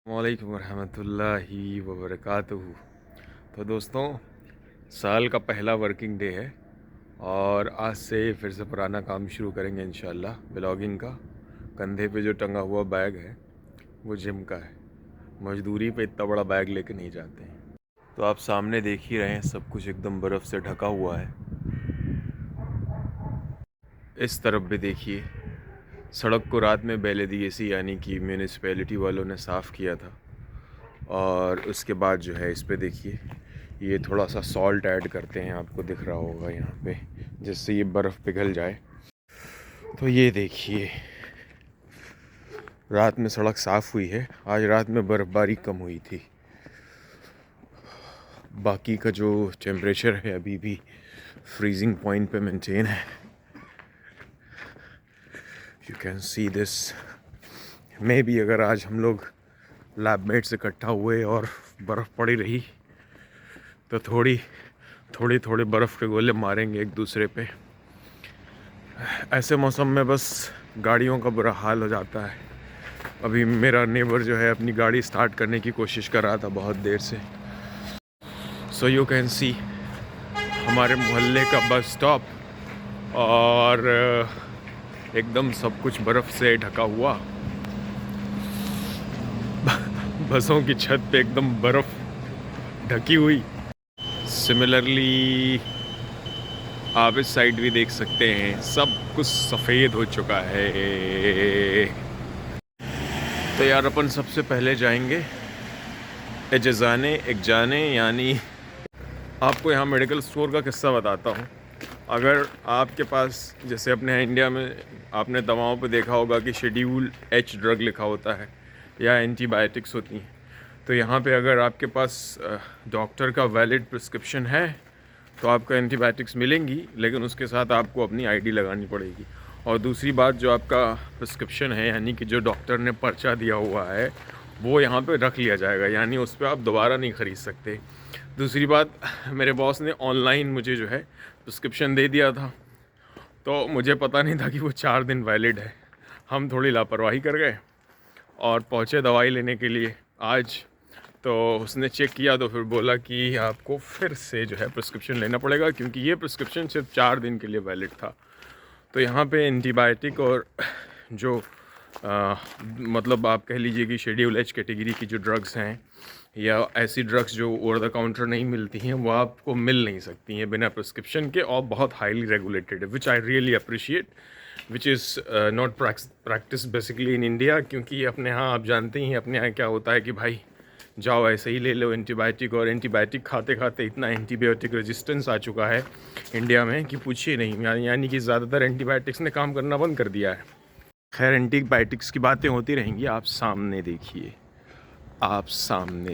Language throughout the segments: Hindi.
वालेकुम वरहमतुल्लाहि वबरकातुहू। तो दोस्तों, साल का पहला वर्किंग डे है और आज से फिर से पुराना काम शुरू करेंगे इंशाल्लाह ब्लॉगिंग का। कंधे पे जो टंगा हुआ बैग है वो जिम का है। मजदूरी पे इतना बड़ा बैग लेके नहीं जाते हैं। तो आप सामने देख ही रहे हैं, सब कुछ एकदम बर्फ़ से ढका हुआ है। इस तरफ भी देखिए, सड़क को रात में बेलेडीएसी यानी कि म्यूनिसिपैलिटी वालों ने साफ़ किया था। और उसके बाद जो है इस पे देखिए, ये थोड़ा सा सॉल्ट ऐड करते हैं, आपको दिख रहा होगा यहाँ पे, जिससे ये बर्फ़ पिघल जाए। तो ये देखिए, रात में सड़क साफ़ हुई है, आज रात में बर्फ़बारी कम हुई थी। बाकी का जो टेम्परेचर है अभी भी फ्रीजिंग पॉइंट पे मेंटेन है। You can see this. May be अगर आज हम लोग लैबमेट से इकट्ठा हुए और बर्फ़ पड़ी रही तो थोड़ी बर्फ़ के गोले मारेंगे एक दूसरे पे। ऐसे मौसम में बस गाड़ियों का बुरा हाल हो जाता है। अभी मेरा नेबर जो है अपनी गाड़ी स्टार्ट करने की कोशिश कर रहा था बहुत देर से। सो यू कैन सी हमारे मोहल्ले का बस स्टॉप, और एकदम सब कुछ बर्फ़ से ढका हुआ। बसों की छत पे एकदम बर्फ़ ढकी हुई। सिमिलरली आप इस साइड भी देख सकते हैं, सब कुछ सफ़ेद हो चुका है। तो यार अपन सबसे पहले जाएंगे एक जाने यानी आपको यहाँ मेडिकल स्टोर का किस्सा बताता हूँ। अगर आपके पास, जैसे अपने इंडिया में आपने दवाओं पे देखा होगा कि शेड्यूल एच ड्रग लिखा होता है या एंटीबायोटिक्स होती हैं, तो यहाँ पे अगर आपके पास डॉक्टर का वैलिड प्रिस्क्रिप्शन है तो आपको एंटीबायोटिक्स मिलेंगी, लेकिन उसके साथ आपको अपनी आईडी लगानी पड़ेगी। और दूसरी बात, जो आपका प्रिस्क्रिप्शन है यानी कि जो डॉक्टर ने पर्चा दिया हुआ है वो यहाँ पे रख लिया जाएगा, यानी उस पर आप दोबारा नहीं ख़रीद सकते। दूसरी बात, मेरे बॉस ने ऑनलाइन मुझे जो है प्रिस्क्रिप्शन दे दिया था, तो मुझे पता नहीं था कि वो 4 दिन वैलिड है। हम थोड़ी लापरवाही कर गए और पहुँचे दवाई लेने के लिए आज। तो उसने चेक किया तो फिर बोला कि आपको फिर से जो है प्रिस्क्रिप्शन लेना पड़ेगा, क्योंकि ये प्रिस्क्रिप्शन सिर्फ 4 दिन के लिए वैलिड था। तो यहाँ पे एंटीबायोटिक और जो मतलब आप कह लीजिए कि शेड्यूल एच कैटेगरी की जो ड्रग्स हैं, या ऐसी ड्रग्स जो ओवर द काउंटर नहीं मिलती हैं, वो आपको मिल नहीं सकती हैं बिना प्रिस्क्रिप्शन के, और बहुत हाईली रेगुलेटेड है, which I really appreciate, which is not practice basically in India. क्योंकि अपने यहाँ आप जानते ही हैं, अपने यहाँ क्या होता है कि भाई जाओ ऐसे ही ले लो एंटीबायोटिक, और एंटीबायोटिक खाते खाते इतना एंटीबायोटिक रेजिस्टेंस आ चुका है इंडिया में कि पूछिए नहीं। यानी कि ज़्यादातर एंटीबायोटिक्स ने काम करना बंद कर दिया है। खैर, एंटीबायोटिक्स की बातें होती रहेंगी। आप सामने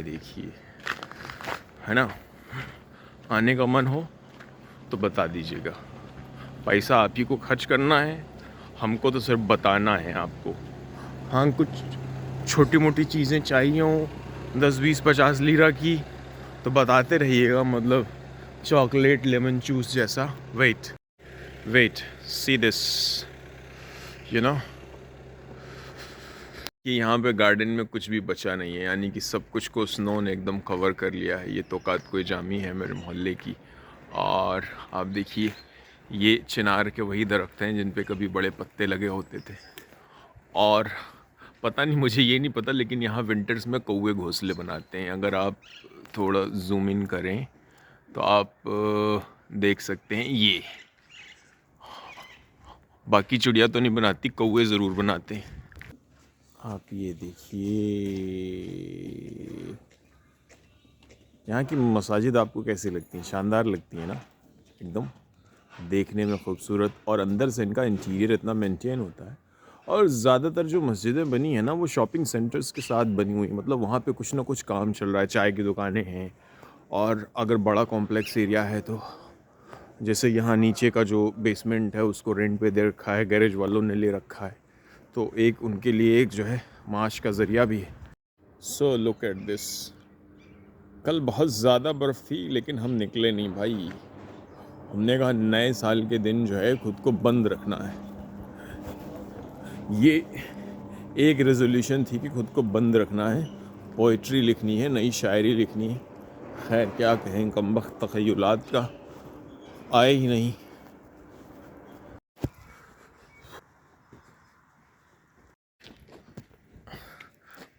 देखिए, है ना। आने का मन हो तो बता दीजिएगा, पैसा आप ही को खर्च करना है, हमको तो सिर्फ बताना है आपको। हाँ, कुछ छोटी मोटी चीज़ें चाहिए हों 10, 20, 50 लीरा की तो बताते रहिएगा, मतलब चॉकलेट लेमन जूस जैसा। Wait see this, you know कि यहाँ पे गार्डन में कुछ भी बचा नहीं है, यानी कि सब कुछ को स्नो ने एकदम कवर कर लिया है। ये तोकात कोई जामी है मेरे मोहल्ले की, और आप देखिए ये चिनार के वही दरख्त हैं जिन पे कभी बड़े पत्ते लगे होते थे। और पता नहीं, मुझे ये नहीं पता, लेकिन यहाँ विंटर्स में कौवे घोंसले बनाते हैं। अगर आप थोड़ा जूम इन करें तो आप देख सकते हैं, ये बाकी चिड़िया तो नहीं बनाती, कौवे ज़रूर बनाते हैं। आप ये देखिए, यहाँ की मसाजिद आपको कैसी लगती हैं? शानदार लगती हैं ना, एकदम देखने में खूबसूरत, और अंदर से इनका इंटीरियर इतना मेंटेन होता है। और ज़्यादातर जो मस्जिदें बनी हैं ना, वो शॉपिंग सेंटर्स के साथ बनी हुई हैं, मतलब वहाँ पे कुछ ना कुछ काम चल रहा है, चाय की दुकानें हैं। और अगर बड़ा कॉम्प्लेक्स एरिया है तो, जैसे यहाँ नीचे का जो बेसमेंट है उसको रेंट पे दे रखा है, गैरेज वालों ने ले रखा है, तो एक उनके लिए एक जो है माश का ज़रिया भी है। So look at this. कल बहुत ज़्यादा बर्फ़ थी लेकिन हम निकले नहीं भाई। हमने कहा नए साल के दिन जो है खुद को बंद रखना है। ये एक रेजोल्यूशन थी कि खुद को बंद रखना है, पोइट्री लिखनी है, नई शायरी लिखनी है। खैर क्या कहें, कमबख्त तख़य्युलात का आए ही नहीं।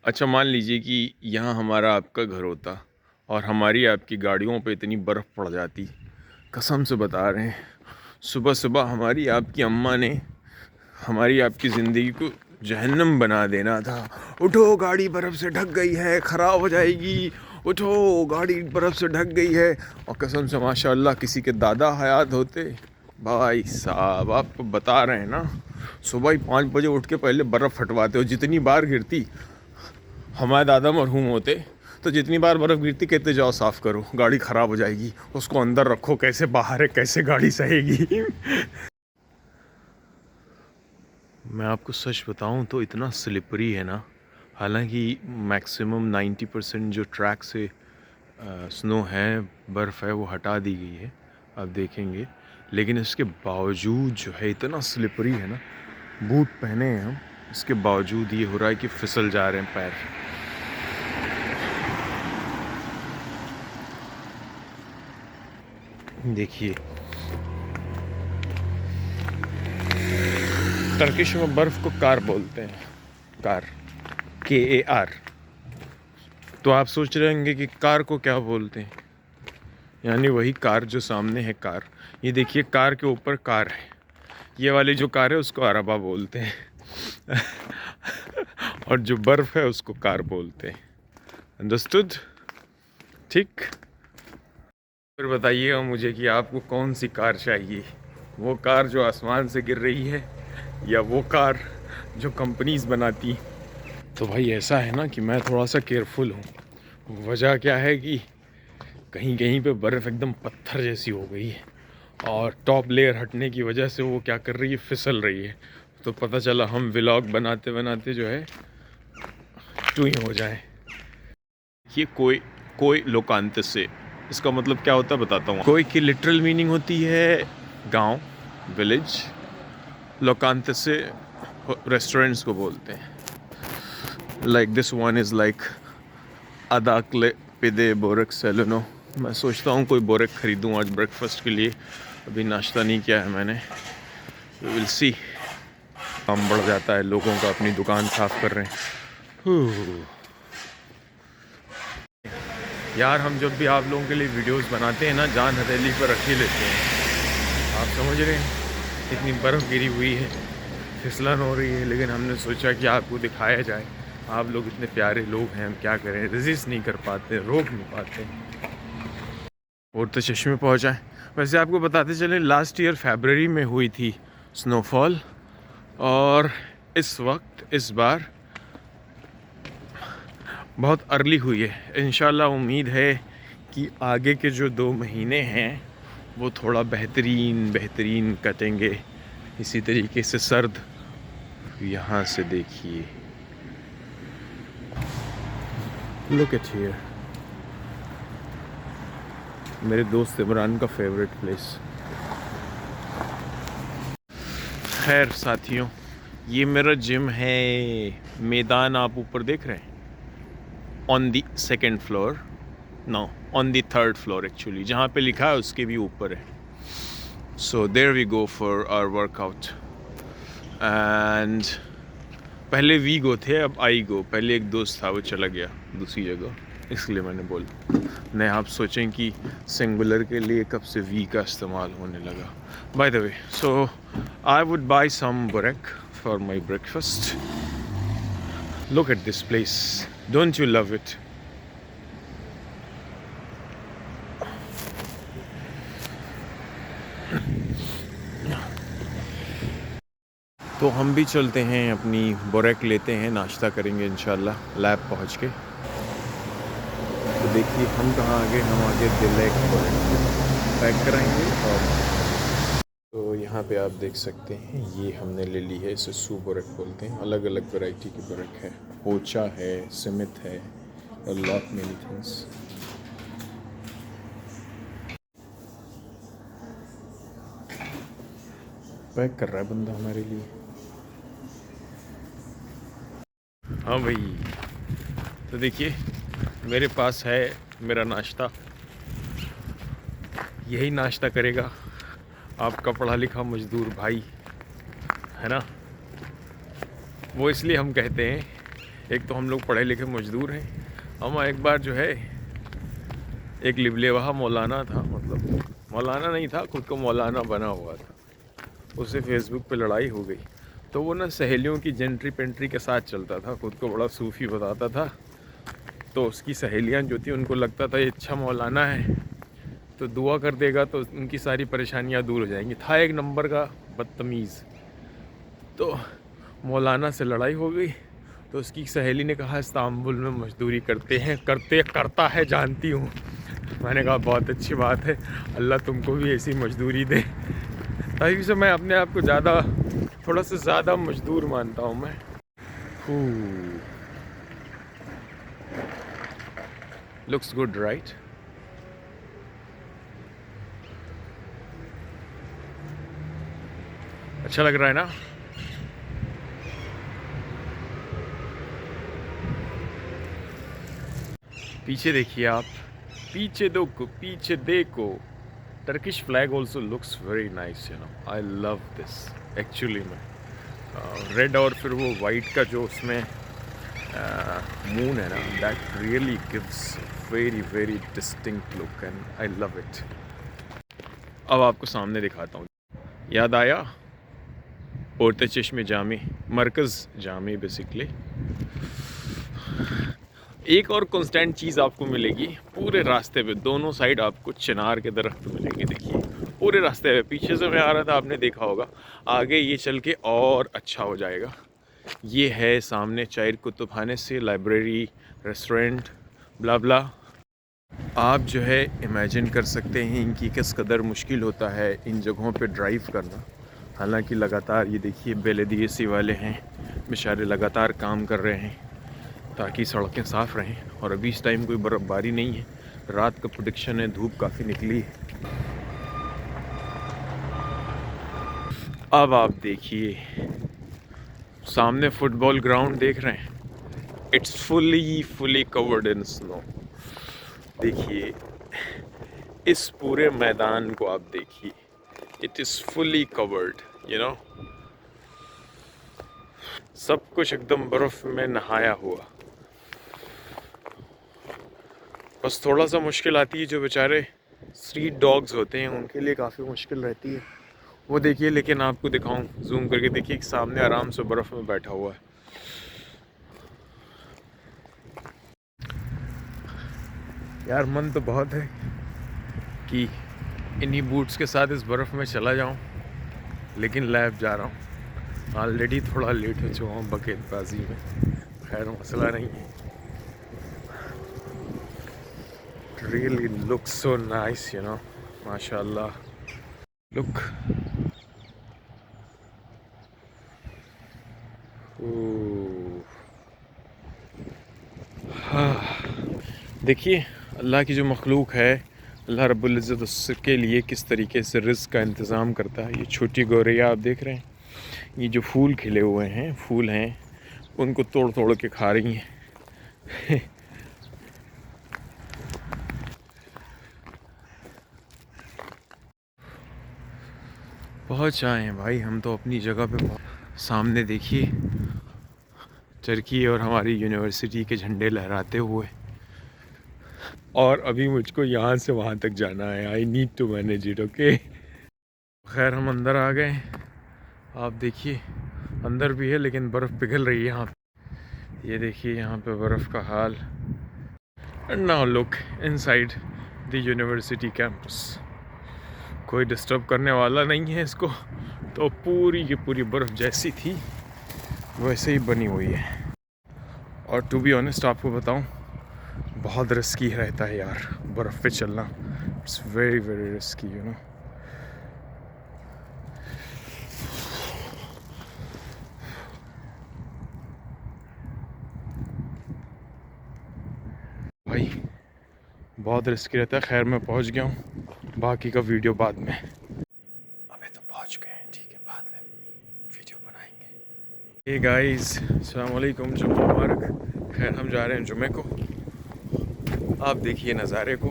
अच्छा मान लीजिए कि यहाँ हमारा आपका घर होता और हमारी आपकी गाड़ियों पे इतनी बर्फ़ पड़ जाती, कसम से बता रहे हैं, सुबह सुबह हमारी आपकी अम्मा ने हमारी आपकी ज़िंदगी को जहन्नम बना देना था। उठो गाड़ी बर्फ़ से ढक गई है, ख़राब हो जाएगी, उठो गाड़ी बर्फ़ से ढक गई है। और कसम से माशाअल्लाह किसी के दादा हयात होते, भाई साहब आपको बता रहे हैं ना, सुबह ही 5 बजे उठ के पहले बर्फ़ हटवाते हो। जितनी बार गिरती, हमारे दादा मरहूम होते तो जितनी बार बर्फ़ गिरती कहते जाओ साफ़ करो, गाड़ी ख़राब हो जाएगी, उसको अंदर रखो, कैसे बाहर है, कैसे गाड़ी सहेगी। मैं आपको सच बताऊं तो इतना स्लिपरी है ना, हालांकि मैक्सिमम 90% जो ट्रैक से स्नो है, बर्फ़ है, वो हटा दी गई है, आप देखेंगे, लेकिन इसके बावजूद जो है इतना स्लिपरी है ना। बूट पहने हैं हम, इसके बावजूद ये हो रहा है कि फिसल जा रहे हैं पैर। देखिए टर्किश में बर्फ़ को कार बोलते हैं, कार, KAR। तो आप सोच रहे होंगे कि कार को क्या बोलते हैं, यानी वही कार जो सामने है कार। ये देखिए कार के ऊपर कार है, ये वाली जो कार है उसको अरबा बोलते हैं और जो बर्फ़ है उसको कार बोलते हैं। अंडरस्टूड? ठीक। फिर बताइएगा मुझे कि आपको कौन सी कार चाहिए, वो कार जो आसमान से गिर रही है या वो कार जो कंपनीज बनाती। तो भाई ऐसा है ना कि मैं थोड़ा सा केयरफुल हूँ। वजह क्या है कि कहीं कहीं पे बर्फ़ एकदम पत्थर जैसी हो गई है और टॉप लेयर हटने की वजह से वो क्या कर रही है, फिसल रही है। तो पता चला हम व्लॉग बनाते बनाते जो है टूई हो जाए। ये कोई लोकांत से, इसका मतलब क्या होता है बताता हूँ। कोई की लिटरल मीनिंग होती है गांव, विलेज। लोकांत से रेस्टोरेंट्स को बोलते हैं। Like this one is like अदाकले पिदे बोरक सेलोनो। मैं सोचता हूँ कोई बोरक ख़रीदूँ आज ब्रेकफास्ट के लिए, अभी नाश्ता नहीं किया है मैंने। We will see. काम बढ़ जाता है लोगों का, अपनी दुकान साफ़ कर रहे हैं। यार हम जब भी आप लोगों के लिए वीडियोस बनाते हैं ना, जान हथेली पर रख ही लेते हैं। आप समझ रहे हैं, इतनी बर्फ़ गिरी हुई है, फिसलन हो रही है, लेकिन हमने सोचा कि आपको दिखाया जाए। आप लोग इतने प्यारे लोग हैं, हम क्या करें, रेजिस्ट नहीं कर पाते, रोक नहीं पाते। और तो चश्मे पहुँचाएँ। वैसे आपको बताते चलें, लास्ट ईयर फरवरी में हुई थी स्नोफॉल, और इस वक्त इस बार बहुत अर्ली हुई है। इंशाल्लाह उम्मीद है कि आगे के जो 2 महीने हैं वो थोड़ा बेहतरीन कटेंगे। इसी तरीके से सर्द। यहाँ से देखिए, लुक एट हियर, मेरे दोस्त इमरान का फेवरेट प्लेस। खैर साथियों, ये मेरा जिम है। मैदान आप ऊपर देख रहे हैं, on the 2nd floor, no on the 3rd floor actually, जहाँ पे लिखा है उसके भी ऊपर है। So there we go for our workout. And पहले वी गो थे, अब आई गो। पहले एक दोस्त था, वो चला गया दूसरी जगह, इसलिए मैंने बोला। नहीं आप सोचें कि सिंगुलर के लिए कब से वी का इस्तेमाल होने लगा। By the way, so I would buy some burek for my breakfast. Look at this place, don't you love it? तो हम भी चलते हैं, अपनी बुरेक लेते हैं, नाश्ता करेंगे इंशाल्लाह लैब पहुंच के। तो देखिए हम कहाँ आगे, हम आगे दिलेक पैक कराएंगे। और तो यहाँ पे आप देख सकते हैं, ये हमने ले ली है, इसे सू बुरेक बोलते हैं। अलग अलग वैरायटी की बुरेक है, पोचा है, सिमित है, और लॉट मेनी थिंग्स। पैक कर रहा है बंदा हमारे लिए। हाँ भाई, तो देखिए मेरे पास है मेरा नाश्ता, यही नाश्ता करेगा आपका पढ़ा लिखा मज़दूर भाई, है ना। वो इसलिए हम कहते हैं, एक तो हम लोग पढ़े लिखे मज़दूर हैं, हम एक बार जो है एक लिबलेवाहा मौलाना था, मतलब मौलाना नहीं था, खुद को मौलाना बना हुआ था, उससे फेसबुक पे लड़ाई हो गई। तो वो ना सहेलियों की जेंट्री पेंट्री के साथ चलता था, खुद को बड़ा सूफ़ी बताता था। तो उसकी सहेलियां जो थी उनको लगता था ये अच्छा मौलाना है, तो दुआ कर देगा तो उनकी सारी परेशानियां दूर हो जाएंगी। था एक नंबर का बदतमीज़। तो मौलाना से लड़ाई हो गई, तो उसकी सहेली ने कहा इस्तांबुल में मजदूरी करता है जानती हूँ। मैंने कहा बहुत अच्छी बात है, अल्लाह तुमको भी ऐसी मजदूरी दे। तभी से मैं अपने आप को थोड़ा सा ज़्यादा मजदूर मानता हूँ मैं। Looks good right. अच्छा लग रहा है ना। पीछे देखिए आप, पीछे देखो। Turkish flag also looks very nice, you know, I love this actually में। रेड और फिर वो वाइट का जो उसमें मून है ना, that really gives very very distinct look and I love it. अब आपको सामने दिखाता हूँ, याद आया औरते चश्मे जामी, मरकज़ जामी बेसिकली। एक और कांस्टेंट चीज़ आपको मिलेगी पूरे रास्ते पे, दोनों साइड आपको चिनार के दरख्त मिलेंगे। देखिए पूरे रास्ते पे, पीछे से मैं आ रहा था, आपने देखा होगा, आगे ये चल के और अच्छा हो जाएगा। ये है सामने चायर कुतुबखाने से लाइब्रेरी, रेस्टोरेंट, ब्ला ब्ला। आप जो है इमेजिन कर सकते हैं इनकी किस कदर मुश्किल होता है इन जगहों पे ड्राइव करना। हालांकि लगातार ये देखिए बेलदीसी वाले हैं बेचारे, लगातार काम कर रहे हैं ताकि सड़कें साफ़ रहें। और अभी इस टाइम कोई बर्फ़बारी नहीं है, रात का प्रेडिक्शन है, धूप काफ़ी निकली है। अब आप देखिए सामने फुटबॉल ग्राउंड देख रहे हैं, it's fully covered in snow. देखिए इस पूरे मैदान को आप देखिए, it is fully covered, you know, सब कुछ एकदम बर्फ़ में नहाया हुआ। बस थोड़ा सा मुश्किल आती है जो बेचारे स्ट्रीट डॉग्स होते हैं, उनके लिए काफ़ी मुश्किल रहती है वो। देखिए, लेकिन आपको दिखाऊं जूम करके, देखिए सामने आराम से बर्फ़ में बैठा हुआ है। यार मन तो बहुत है कि इन्हीं बूट्स के साथ इस बर्फ़ में चला जाऊं, लेकिन लैब जा रहा हूं, ऑलरेडी थोड़ा लेट हो चुका हूँ बकेटबाजी में। खैर मसला नहीं है। Really looks so nice, you know, माशाल्लाह। Look, देखिए अल्लाह की जो मखलूक है, अल्लाह रब्बुल इज़्ज़त उसके लिए किस तरीके से रिज़्क़ का इंतज़ाम करता है। ये छोटी गौरैया आप देख रहे हैं, ये जो फूल खिले हुए हैं, फूल हैं, उनको तोड़ तोड़ के खा रही हैं। पहुँच आए हैं भाई हम तो अपनी जगह पे। सामने देखिए टर्की और हमारी यूनिवर्सिटी के झंडे लहराते हुए, और अभी मुझको यहाँ से वहाँ तक जाना है। I need to manage it, okay. खैर हम अंदर आ गए, आप देखिए अंदर भी है लेकिन बर्फ़ पिघल रही है यहाँ पे। ये देखिए यहाँ पे बर्फ़ का हाल। And now look inside the university campus. कोई डिस्टर्ब करने वाला नहीं है इसको, तो पूरी की पूरी बर्फ़ जैसी थी वैसे ही बनी हुई है। और टू बी ऑनेस्ट आपको बताऊं, बहुत रिस्की रहता है यार बर्फ़ पे चलना। It's very very risky, you know. भाई बहुत रिस्की रहता है। खैर मैं पहुंच गया हूँ, बाकी का वीडियो बाद में। अबे तो पहुंच गए हैं, ठीक है, बाद में वीडियो बनाएंगे। हे गाइस, अस्सलाम वालेकुम, जुम्मा मुबारक। खैर हम जा रहे हैं जुमे को। आप देखिए नज़ारे को।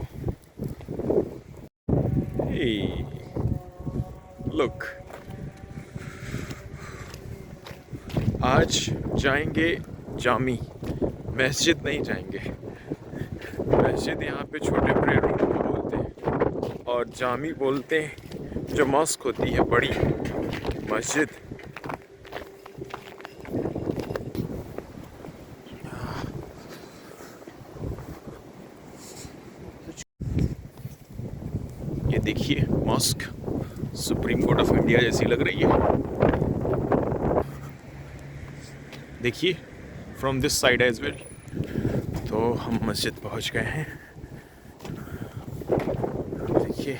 लुक, आज जाएंगे जामी मस्जिद नहीं जाएंगे। मस्जिद यहाँ पे छोटे प्रेयर रूम को बोलते हैं और जामी बोलते हैं जो मॉस्क होती है बड़ी मस्जिद। ये देखिए mosque Supreme Court of India जैसी लग रही है। देखिए from this side as well. तो हम मस्जिद पहुंच गए हैं। देखिए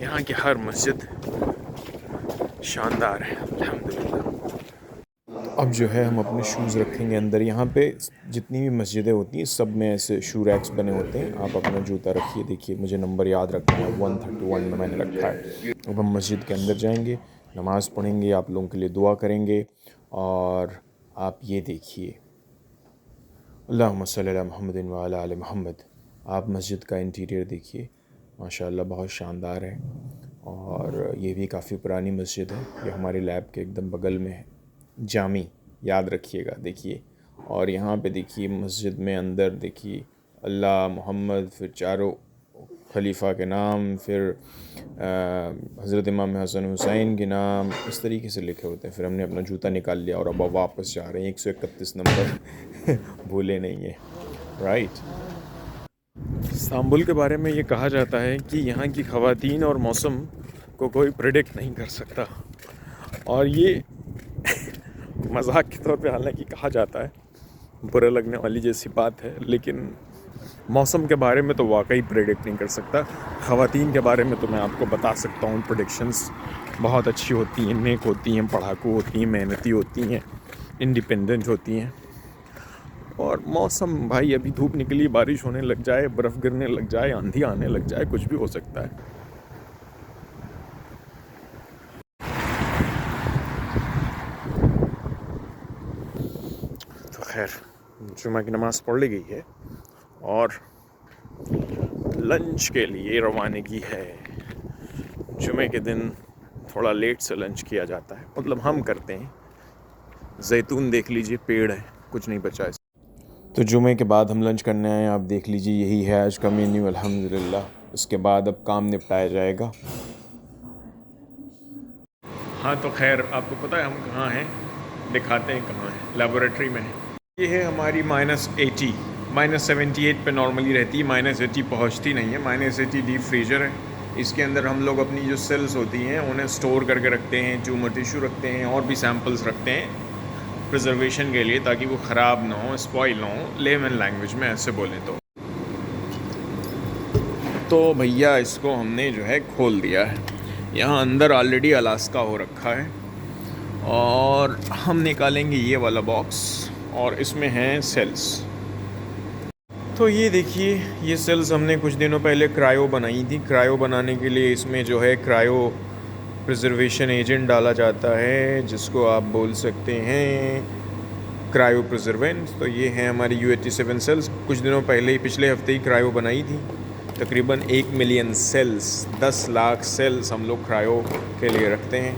यहाँ की हर मस्जिद शानदार है अल्हम्दुलिल्लाह। अब जो है हम अपने शूज़ रखेंगे अंदर। यहाँ पे जितनी भी मस्जिदें होती हैं सब में ऐसे शू रैक्स बने होते हैं। आप अपना जूता रखिए। देखिए मुझे नंबर याद रखना है 131 में मैंने रखा है। अब हम मस्जिद के अंदर जाएंगे, नमाज़ पढ़ेंगे, आप लोगों के लिए दुआ करेंगे। और आप ये देखिए अल्लाहुम्मा सल्ली अला मुहम्मदिन व अला आलि मुहम्मद। आप मस्जिद का इंटीरियर देखिए, माशाल्लाह बहुत शानदार है। और ये भी काफ़ी पुरानी मस्जिद है। ये हमारे लैब के एकदम बगल में है। जामी याद रखिएगा। देखिए और यहाँ पे देखिए मस्जिद में अंदर देखिए अल्लाह, मोहम्मद, फिर चारों खलीफा के नाम, फिर हज़रत इमाम हसन हुसैन के नाम इस तरीके से लिखे होते हैं। फिर हमने अपना जूता निकाल लिया और अब वापस जा रहे हैं। 131 नंबर भूले नहीं है, राइट। इस्तांबुल के बारे में ये कहा जाता है कि यहाँ की ख़वातीन और मौसम को कोई प्रेडिक्ट नहीं कर सकता। और ये मजाक के तौर पे हालांकि कहा जाता है, बुरा लगने वाली जैसी बात है, लेकिन मौसम के बारे में तो वाकई प्रेडिक्ट नहीं कर सकता। ख़वातीन के बारे में तो मैं आपको बता सकता हूँ, प्रेडिक्शंस बहुत अच्छी होती हैं, नेक होती हैं, पढ़ाकू होती हैं, मेहनती होती हैं, इंडिपेंडेंट होती हैं। और मौसम भाई अभी धूप निकली, बारिश होने लग जाए, बर्फ़ गिरने लग जाए, आंधी आने लग जाए, कुछ भी हो सकता है। तो खैर जुमा की नमाज़ पढ़ ली गई है और लंच के लिए रवानगी है। जुमे के दिन थोड़ा लेट से लंच किया जाता है, मतलब हम करते हैं। जैतून देख लीजिए, पेड़ है, कुछ नहीं बचा है। तो जुमे के बाद हम लंच करने आए। आप देख लीजिए यही है आज का मेन्यू अल्हम्दुलिल्लाह। इसके बाद अब काम निपटाया जाएगा। हाँ तो खैर आपको पता है हम कहाँ हैं, दिखाते हैं कहाँ हैं। लेबोरेटरी में है। ये है हमारी -80, -78 पे नॉर्मली रहती है, -80 पहुँचती नहीं है। -80 डीप फ्रीजर है। इसके अंदर हम लोग अपनी जो सेल्स होती हैं उन्हें स्टोर करके रखते हैं, ट्यूमर टिश्यू रखते हैं और भी सैम्पल्स रखते हैं प्रिजर्वेशन के लिए, ताकि वो ख़राब ना हो, स्पॉइल ना हो, लेमन लैंग्वेज में ऐसे बोलें तो भैया इसको हमने जो है खोल दिया है। यहाँ अंदर ऑलरेडी अलास्का हो रखा है और हम निकालेंगे ये वाला बॉक्स और इसमें हैं सेल्स। तो ये देखिए ये सेल्स हमने कुछ दिनों पहले क्रायो बनाई थी। क्रायो बनाने के लिए इसमें जो है क्रायो प्रिजर्वेशन एजेंट डाला जाता है, जिसको आप बोल सकते हैं क्रायो प्रिजर्वेंट। तो ये हैं हमारी U87 सेल्स। कुछ दिनों पहले ही, पिछले हफ्ते ही क्रायो बनाई थी। तकरीबन 1 मिलियन सेल्स, 10 लाख सेल्स हम लोग क्रायो के लिए रखते हैं।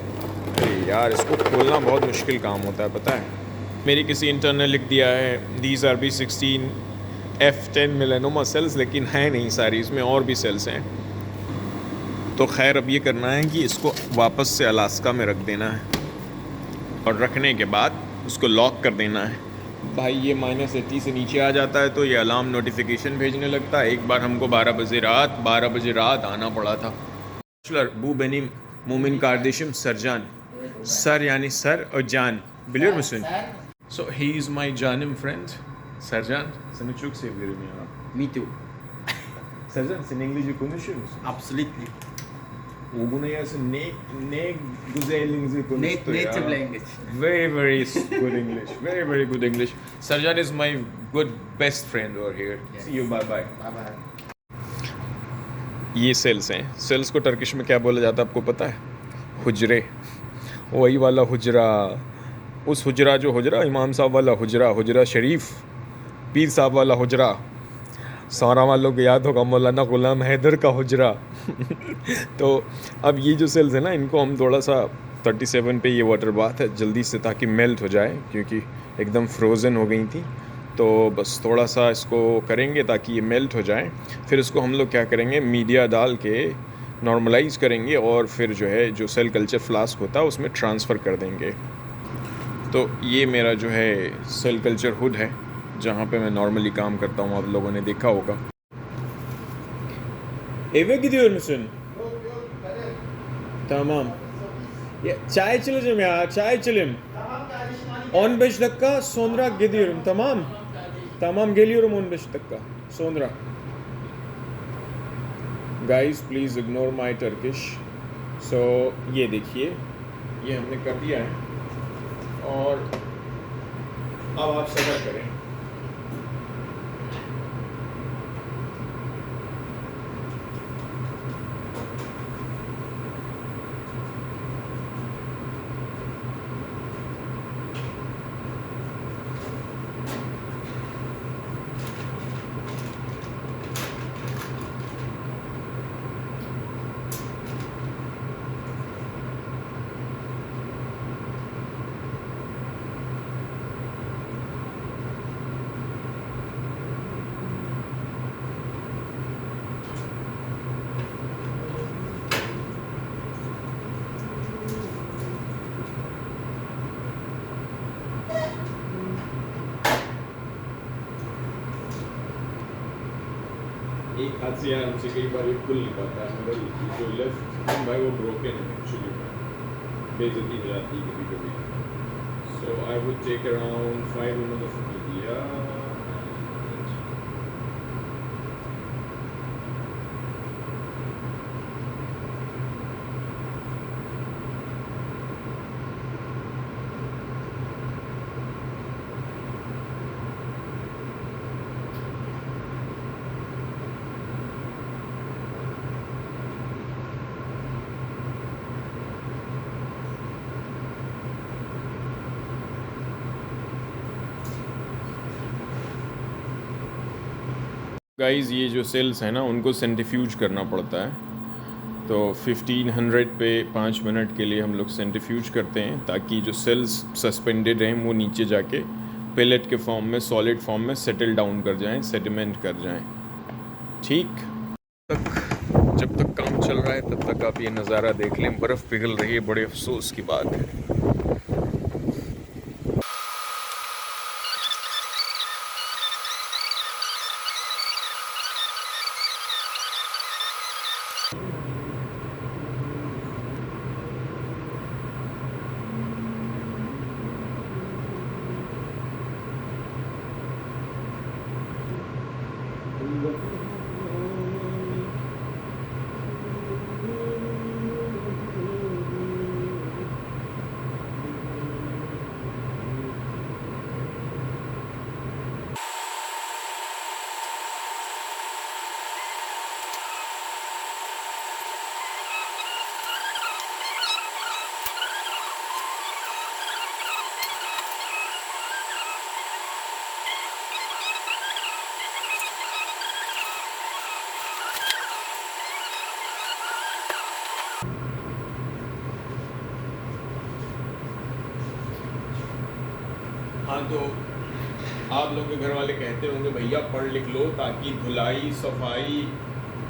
अरे यार इसको खोलना बहुत मुश्किल काम होता है, पता है। मेरी किसी इंटर्न ने लिख दिया है these are B16 F10 melanoma sales, लेकिन है नहीं सारी, इसमें और भी सेल्स हैं। तो खैर अब ये करना है कि इसको वापस से अलास्का में रख देना है और रखने के बाद उसको लॉक कर देना है। भाई ये -80 से नीचे आ जाता है तो ये अलार्म नोटिफिकेशन भेजने लगता है। एक बार हमको 12 बजे रात आना पड़ा था। बू बेनिम मोमिन कार्दिशम सरजान, सर यानी सर और जान biliyor musun? So he is my canım friend. Sercan, seni çok seviyorum ya. Me too. Sercan, sen İngilizce konuşuyor musun? Absolutely. O buna yazın ne güzel İngilizce konuştu ya. Native language. Very good English. Very good English. Sercan is my good best friend over here. Yes. See you, bye bye. Bye bye. ये सेल्स हैं। सेल्स को टर्किश में क्या बोला जाता है आपको पता है? हुजरे, वही वाला हुजरा उस हुजरा, जो हुजरा इमाम साहब वाला हुजरा, हुजरा शरीफ, पीर साहब वाला हुजरा, सारा वालों को याद होगा मौलाना ग़ुलाम हैदर का हुजरा। तो अब ये जो सेल्स है ना, इनको हम थोड़ा सा 37 पे ये वाटर बाथ है जल्दी से, ताकि मेल्ट हो जाए, क्योंकि एकदम फ्रोज़न हो गई थी। तो बस थोड़ा सा इसको करेंगे ताकि ये मेल्ट हो जाए। फिर इसको हम लोग क्या करेंगे, मीडिया डाल के नॉर्मलाइज़ करेंगे, और फिर जो है जो सेल कल्चर फ्लास्क होता है उसमें ट्रांसफ़र कर देंगे। तो ये मेरा जो है सेल कल्चर हुड है, जहाँ पे मैं नॉर्मली काम करता हूँ, आप लोगों ने देखा होगा। Eve gidiyor musun? Tamam. Ya, çay içelim ya, çay içelim. 15 dakika sonra gidiyorum, tamam? Tamam, geliyorum 15 dakika sonra. Guys, please ignore my Turkish. So, ये देखिए, ये हमने कर दिया है, और अब आप सब्र करें। एक हाथ से यार हमसे कई बार ये खुल नहीं पाता है, मगर जो लेफ्ट हैंड भाई वो ब्रोकन है एक्चुअली, बेइज्जती हो जाती है कभी कभी। So I would take around 5 minute off media. Guys, ये जो सेल्स हैं ना, उनको सेंट्रीफ्यूज करना पड़ता है। तो 1500 पे 5 मिनट के लिए हम लोग सेंट्रीफ्यूज करते हैं, ताकि जो सेल्स सस्पेंडेड हैं वो नीचे जाके पेलेट के फॉर्म में, सॉलिड फॉर्म में सेटल डाउन कर जाएं, सेडिमेंट कर जाएं। ठीक, जब तक काम चल रहा है तब तक आप ये नज़ारा देख लें, बर्फ़ पिघल रही है, बड़े अफसोस की बात है। हाँ, तो आप लोग के घर वाले कहते होंगे भैया पढ़ लिख लो ताकि धुलाई, सफाई,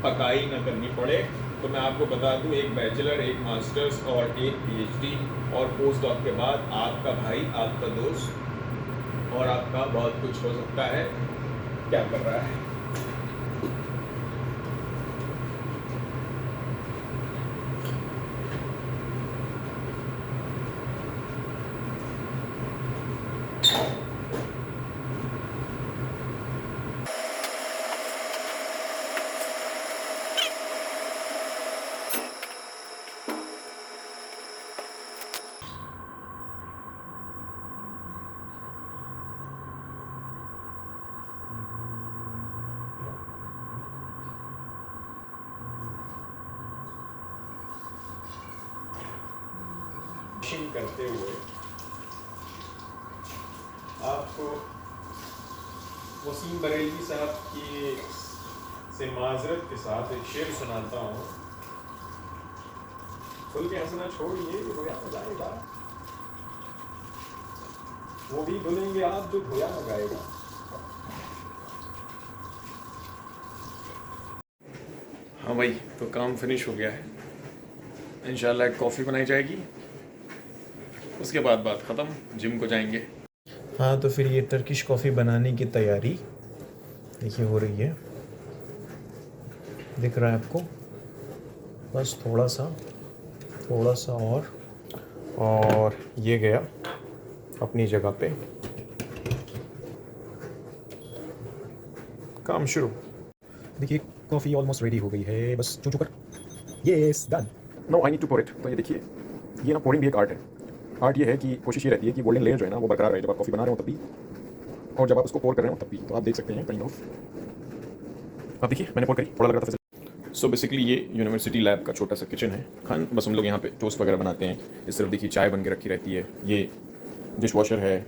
पकाई ना करनी पड़े। तो मैं आपको बता दूं, एक बैचलर, एक मास्टर्स और एक पीएचडी और पोस्ट डॉक के बाद आपका भाई, आपका दोस्त और आपका बहुत कुछ हो सकता है। क्या कर रहा है? करते हुए आपको वसीम बरेलवी साहब की से माजरत के साथ एक शेर सुनाता हूँ। खुल के हंसना छोड़िए, रोया न जाएगा, वो भी भूलेंगे आप जो धोया न गाएगा। हाँ भाई, तो काम फिनिश हो गया है। इंशाल्लाह एक कॉफ़ी बनाई जाएगी, उसके बाद बात ख़त्म, जिम को जाएंगे। हाँ, तो फिर ये टर्किश कॉफ़ी बनाने की तैयारी देखिए हो रही है, दिख रहा है आपको। बस थोड़ा सा और ये गया अपनी जगह पे। काम शुरू। देखिए कॉफ़ी ऑलमोस्ट रेडी हो गई है, बस चू कर। Yes done. No I need to pour it. तो ये देखिए, ये ना पोरिंग भी एक आर्ट है। आर्ट ये है कि कोशिश ये रहती है कि गोल्डन लेयर जो है ना वो बरकरार रहे जब आप कॉफ़ी बना रहे हो तब भी, और जब आप उसको पोर कर रहे हो तब भी। तो आप देख सकते हैं काइंड ऑफ, आप देखिए मैंने पोर करी, थोड़ा लग रहा था। सो बेसिकली ये यूनिवर्सिटी लैब का छोटा सा किचन है। खान बस हम लोग यहाँ पे टोस्ट वगैरह बनाते हैं। इस तरफ देखिए चाय बन के रखी रहती है। ये डिश वॉशर है,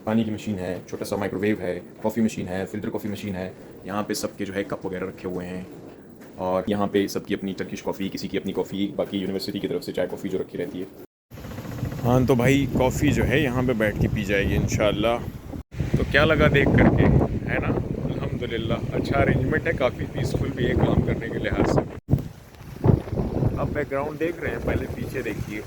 पानी की मशीन है, छोटा सा माइक्रोवेव है, कॉफ़ी मशीन है, फ़िल्टर कॉफ़ी मशीन है। यहाँ पे सबके जो है कप वगैरह रखे हुए हैं, और यहाँ पे सबकी अपनी टर्किश कॉफ़ी, किसी की अपनी कॉफ़ी, बाकी यूनिवर्सिटी की तरफ से चाय कॉफ़ी जो रखी रहती है। हाँ तो भाई कॉफ़ी जो है यहाँ पे बैठ के पी जाएगी इंशाल्लाह। तो क्या लगा देख करके, है ना? अल्हम्दुलिल्लाह अच्छा अरेंजमेंट है, काफ़ी पीसफुल भी है काम करने के लिहाज से। अब बैकग्राउंड देख रहे हैं, पहले पीछे देखिए।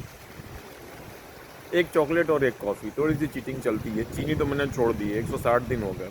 एक चॉकलेट और एक कॉफ़ी, थोड़ी सी चीटिंग चलती है। चीनी तो मैंने छोड़ दी है, 160 दिन हो गए।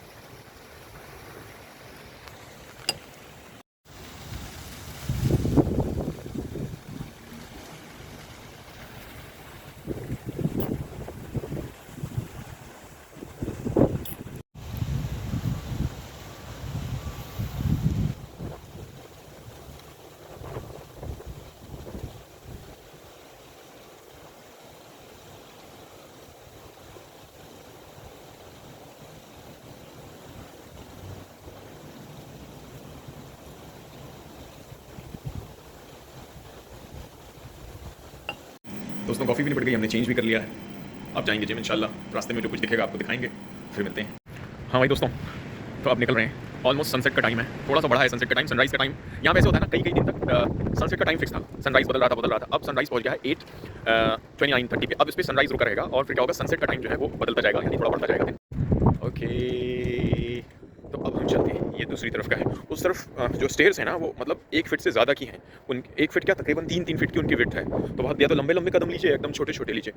दोस्तों कॉफ़ी भी निपट गई, हमने चेंज भी कर लिया है। अब जाएंगे जिम इंशाल्लाह। रास्ते में जो कुछ दिखेगा आपको दिखाएंगे, फिर मिलते हैं। हाँ भाई दोस्तों, तो अब निकल रहे हैं। ऑलमोस्ट सनसेट का टाइम है, थोड़ा सा बढ़ा है सनसेट का टाइम। सनराइज़ का टाइम यहाँ पे ऐसे होता है ना, कई दिन तक सनसेट का टाइम फिक्स था, सनराइज़ बदल रहा था। अब सनराइज़ पहुँच गया है 8:29-30 पे। अब इस पर सनराइज़ रुका रहेगा, और फिर क्या होगा, सनसेट का टाइम जो है वो बदलता जाएगा, यानी थोड़ा बढ़ता जाएगा दिन। ओके, तो अब हम चलते हैं। ये दूसरी तरफ का है। उस तरफ जो स्टेयर्स हैं ना, वो मतलब 1 फीट से ज़्यादा की हैं। उन 1 फीट क्या, तकरीबन 3 फीट की उनकी विड्थ है। तो बहुत, या तो लंबे लंबे कदम लीजिए, एकदम छोटे छोटे लीजिए।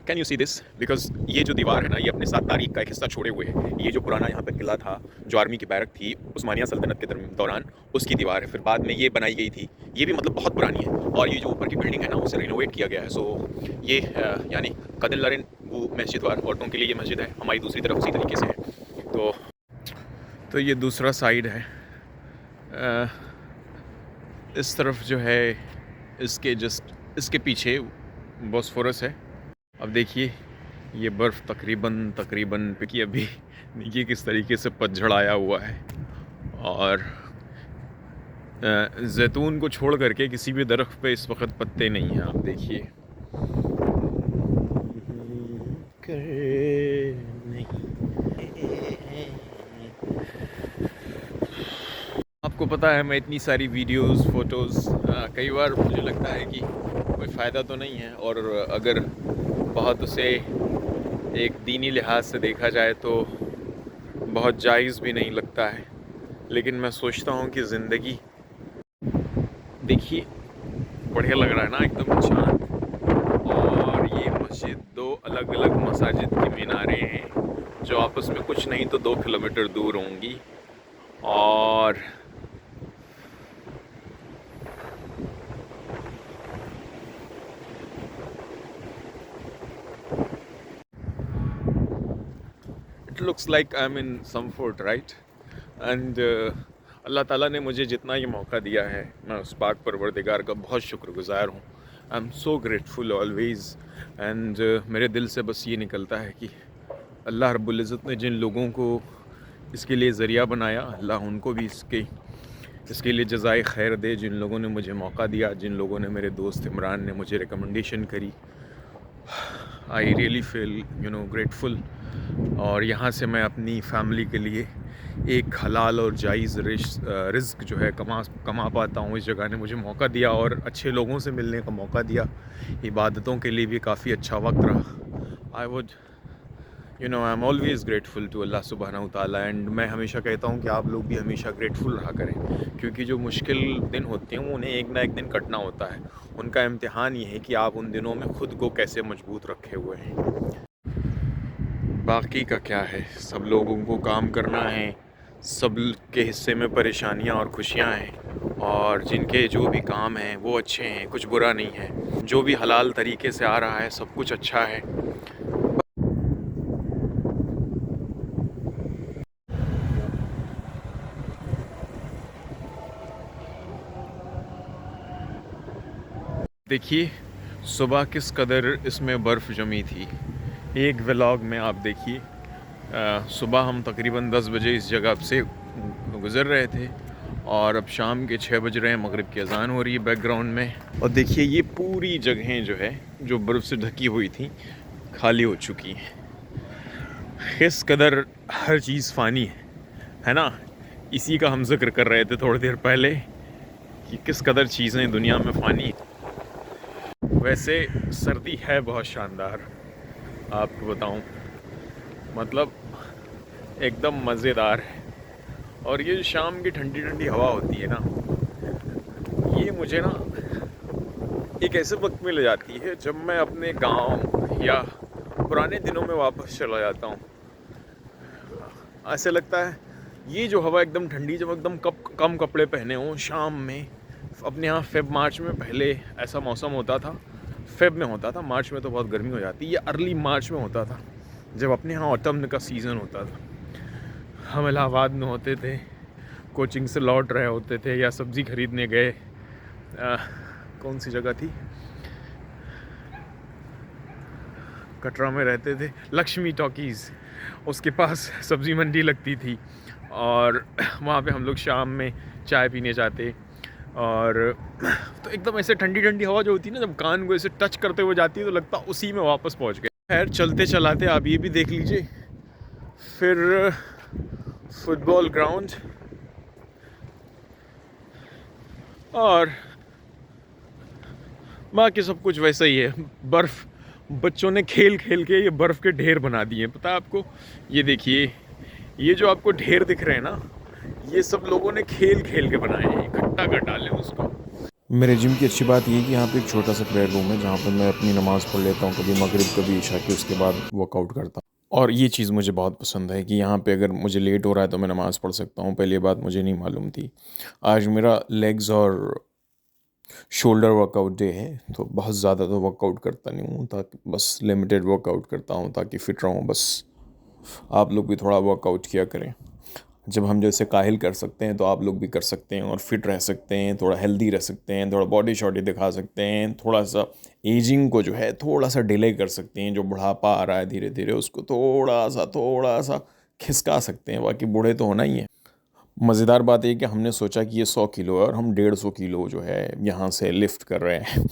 Can you see this? Because ये जो दीवार है ना, ये अपने साथ तारीख का एक हिस्सा छोड़े हुए है। ये जो पुराना यहाँ पे किला था, जो आर्मी की बैरक थी उस्मानिया सल्तनत के दौरान, उसकी दीवार है। फिर बाद में ये बनाई गई थी। ये भी मतलब बहुत पुरानी है, और ये जो ऊपर की बिल्डिंग है ना, उसे रिनोवेट किया गया है। सो ये यानी कदिल्लारिन वो मस्जिद वार, औरतों के लिए ये मस्जिद है। हमारी दूसरी तरफ उसी तरीके से है। तो ये दूसरा साइड है। इस तरफ जो है, इसके जस्ट इसके पीछे बॉस्फोरस है। अब देखिए ये बर्फ़ तकरीबन कि अभी देखिए किस तरीके से पतझड़ आया हुआ है। और जैतून को छोड़ करके किसी भी दरख्त पे इस वक्त पत्ते नहीं हैं। आप देखिए, आपको पता है मैं इतनी सारी वीडियोस, फ़ोटोज़, कई बार मुझे लगता है कि कोई फ़ायदा तो नहीं है, और अगर बहुत उसे एक दीनी लिहाज से देखा जाए तो बहुत जायज़ भी नहीं लगता है। लेकिन मैं सोचता हूँ कि ज़िंदगी, देखिए बढ़िया लग रहा है ना, एकदम शांत। और ये मस्जिद 2 अलग अलग मसाजिद की मीनारें हैं, जो आपस में कुछ नहीं तो 2 किलोमीटर दूर होंगी। और it looks like I am in some fort, right? And अल्लाह ताला ने मुझे जितना ये मौका दिया है, मैं उस पाक परवरदिगार का बहुत शुक्रगुज़ार हूँ। I am so grateful always. And मेरे दिल से बस ये निकलता है कि अल्लाह रब्बुल इज़्ज़त ने जिन लोगों को इसके लिए ज़रिया बनाया, अल्लाह उनको भी इसके लिए जज़ाए खैर दे। जिन लोगों ने मुझे मौका दिया, जिन लोगों ने, मेरे दोस्त इमरान ने मुझे रिकमेंडेशन करी, आई रियली फील ग्रेटफुल। और यहाँ से मैं अपनी फैमिली के लिए एक हलाल और जायज़ रिज़्क जो है कमा पाता हूँ। इस जगह ने मुझे मौका दिया और अच्छे लोगों से मिलने का मौका दिया। इबादतों के लिए भी काफ़ी अच्छा वक्त रहा। I am always grateful to अल्लाह सुब्हानहू ताला। एंड मैं हमेशा कहता हूँ कि आप लोग भी हमेशा ग्रेटफुल रहा करें, क्योंकि जो मुश्किल दिन होते हैं उन्हें एक ना एक दिन कटना होता है। उनका इम्तिहान ये है कि आप उन दिनों में ख़ुद को कैसे मजबूत रखे हुए हैं। बाकी का क्या है, सब लोगों को काम करना है, सब के हिस्से में परेशानियां और खुशियां हैं, और जिनके जो भी काम हैं वो अच्छे हैं, कुछ बुरा नहीं है। जो भी हलाल तरीके से आ रहा है सब कुछ अच्छा है। देखिए सुबह किस कदर इसमें बर्फ़ जमी थी। एक व्लॉग में आप देखिए, सुबह हम तकरीबन 10 बजे इस जगह से गुज़र रहे थे और अब शाम के 6 बज रहे हैं, मगरिब की अज़ान हो रही है बैकग्राउंड में। और देखिए ये पूरी जगहें जो है जो बर्फ़ से ढकी हुई थी खाली हो चुकी हैं। किस कदर हर चीज़ फ़ानी है ना। इसी का हम जिक्र कर रहे थे थोड़ी देर पहले कि किस कदर चीज़ें दुनिया में फ़ानी हैं। वैसे सर्दी है बहुत शानदार, आपको बताऊं, मतलब एकदम मज़ेदार है। और ये शाम की ठंडी ठंडी हवा होती है ना, ये मुझे ना एक ऐसे वक्त में ले जाती है जब मैं अपने गांव या पुराने दिनों में वापस चला जाता हूँ। ऐसे लगता है ये जो हवा एकदम ठंडी, जब एकदम कम कपड़े पहने हों शाम में। अपने यहाँ फेब मार्च में पहले ऐसा मौसम होता था, फेब में होता था, मार्च में तो बहुत गर्मी हो जाती है। ये अर्ली मार्च में होता था जब अपने यहाँ ऑटम का सीज़न होता था। हम इलाहाबाद में होते थे, कोचिंग से लौट रहे होते थे या सब्ज़ी ख़रीदने गए, कौन सी जगह थी, कटरा में रहते थे, लक्ष्मी टॉकीज़, उसके पास सब्ज़ी मंडी लगती थी और वहाँ पे हम लोग शाम में चाय पीने जाते। और तो एकदम ऐसे ठंडी ठंडी हवा जो होती है ना, जब कान को ऐसे टच करते हुए जाती है तो लगता उसी में वापस पहुँच गए। खैर चलते चलाते आप ये भी देख लीजिए, फिर फुटबॉल ग्राउंड और बाकी सब कुछ वैसा ही है। बर्फ़, बच्चों ने खेल खेल के ये बर्फ़ के ढेर बना दिए हैं, पता है आपको। ये देखिए, ये जो आपको ढेर दिख रहे हैं ना, ये सब लोगों ने खेल खेल के बनाए हैं, इकट्ठा कर डाले उसको। मेरे जिम की अच्छी बात ये है कि यहाँ पे एक छोटा सा प्रेयर रूम है जहाँ पे मैं अपनी नमाज़ पढ़ लेता हूँ, कभी मगरिब कभी इशा की, उसके बाद वर्कआउट करता हूँ। और ये चीज़ मुझे बहुत पसंद है कि यहाँ पे अगर मुझे लेट हो रहा है तो मैं नमाज़ पढ़ सकता हूँ। पहले ये बात मुझे नहीं मालूम थी। आज मेरा लेग्स और शोल्डर वर्कआउट डे है, तो बहुत ज़्यादा तो वर्कआउट करता नहीं हूँ, ताकि बस लिमिटेड वर्कआउट करता हूँ ताकि फ़िट रहूँ। बस आप लोग भी थोड़ा वर्कआउट किया करें। जब हम जैसे काहिल कर सकते हैं तो आप लोग भी कर सकते हैं और फिट रह सकते हैं, थोड़ा हेल्दी रह सकते हैं, थोड़ा बॉडी शॉडी दिखा सकते हैं, थोड़ा सा एजिंग को जो है थोड़ा सा डिले कर सकते हैं। जो बुढ़ापा आ रहा है धीरे धीरे उसको थोड़ा सा खिसका सकते हैं, बाकी बूढ़े तो होना ही है। मज़ेदार बात ये कि हमने सोचा कि ये 100 किलो है और हम 150 किलो जो है यहाँ से लिफ्ट कर रहे हैं।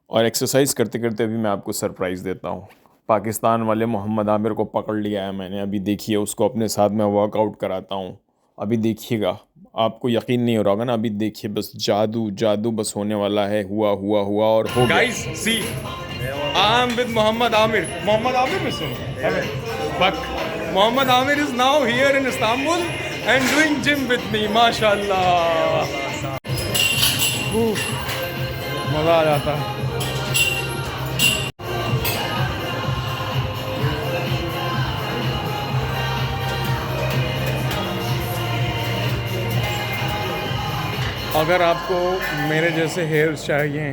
और एक्सरसाइज करते करते अभी मैं आपको सरप्राइज़ देता हूँ। पाकिस्तान वाले मोहम्मद आमिर को पकड़ लिया है मैंने, अभी देखिए उसको अपने साथ में वर्कआउट कराता हूँ। अभी देखिएगा, आपको यकीन नहीं हो रहा होगा ना, अभी देखिए बस जादू जादू बस होने वाला है। हुआ और हो गया। Guys, see, I'm with Muhammad Amir. Muhammad Amir is but Muhammad Amir is now here in Istanbul and doing gym with me. MashaAllah. मज़ा आ जाता है। अगर आपको मेरे जैसे हेयर्स चाहिए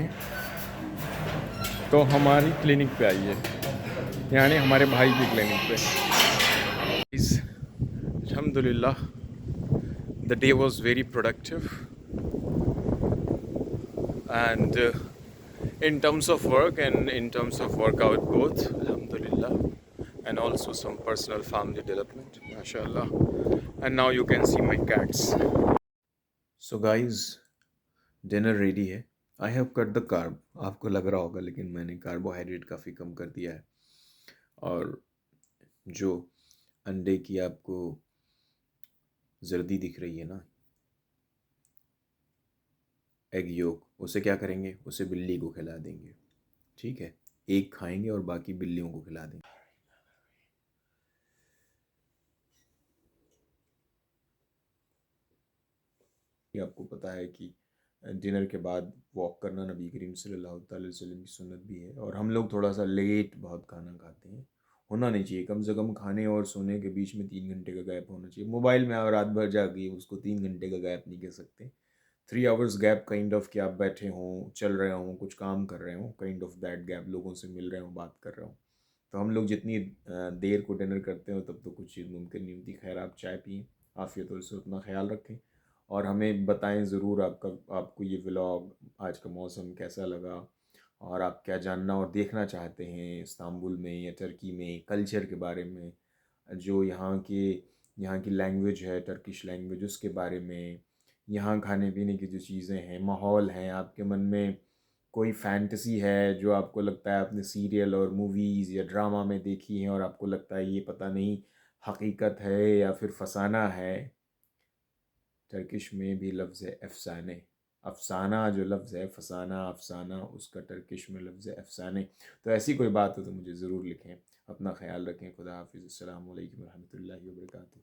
तो हमारी क्लिनिक पे आइए, यानी हमारे भाई की क्लिनिक पे। अल्हम्दुलिल्लाह, the day was very productive and in terms of work and in terms of workout both, alhamdulillah, and also some personal family development, mashallah. And now you can see my cats. So guys, dinner ready है I have cut the carb, आपको लग रहा होगा, लेकिन मैंने कार्बोहाइड्रेट काफ़ी कम कर दिया है। और जो अंडे की आपको जर्दी दिख रही है ना, एग योक, उसे क्या करेंगे, उसे बिल्ली को खिला देंगे। ठीक है, एक खाएंगे और बाकी बिल्लियों को खिला देंगे। ये आपको पता है कि डिनर के बाद वॉक करना नबी करीम सल्लल्लाहु अलैहि वसल्लम की सुन्नत भी है, और हम लोग थोड़ा सा लेट बहुत खाना खाते हैं। होना नहीं चाहिए, कम से कम खाने और सोने के बीच में 3 घंटे का गैप होना चाहिए। मोबाइल में आप रात भर जागिए, उसको 3 घंटे का गैप नहीं कह सकते। 3 आवर्स गैप, काइंड ऑफ कि आप बैठे हों, चल रहे हों, कुछ काम कर रहे हों, काइंड ऑफ दैट गैप, लोगों से मिल रहे हों, बात कर रहे हों। तो हम लोग जितनी देर को डिनर करते हो तब तो कुछ चीज़ मुमकिन नहीं होती। खैर, आप चाय पिए, आफियत से उतना ख्याल रखें, और हमें बताएं ज़रूर आपको ये व्लॉग, आज का मौसम कैसा लगा, और आप क्या जानना और देखना चाहते हैं इस्तांबुल में या टर्की में, कल्चर के बारे में, जो यहाँ की लैंग्वेज है, टर्किश लैंग्वेज, उसके बारे में, यहाँ खाने पीने की जो चीज़ें हैं, माहौल हैं, आपके मन में कोई फैंटेसी है जो आपको लगता है आपने सीरियल और मूवीज़ या ड्रामा में देखी है और आपको लगता है ये पता नहीं हकीकत है या फिर फसाना है। टर्किश में भी लफ्ज़ है अफ़साने। अफ़साना जो लफ्ज़ है, फसाना, अफ़साना, उसका टर्किश में लफ्ज़ है अफ़साने। तो ऐसी कोई बात हो तो मुझे ज़रूर लिखें। अपना ख़्याल रखें। खुदा हाफ़िज़। अस्सलामु अलैकुम व रहमतुल्लाहि व बरकातुहू।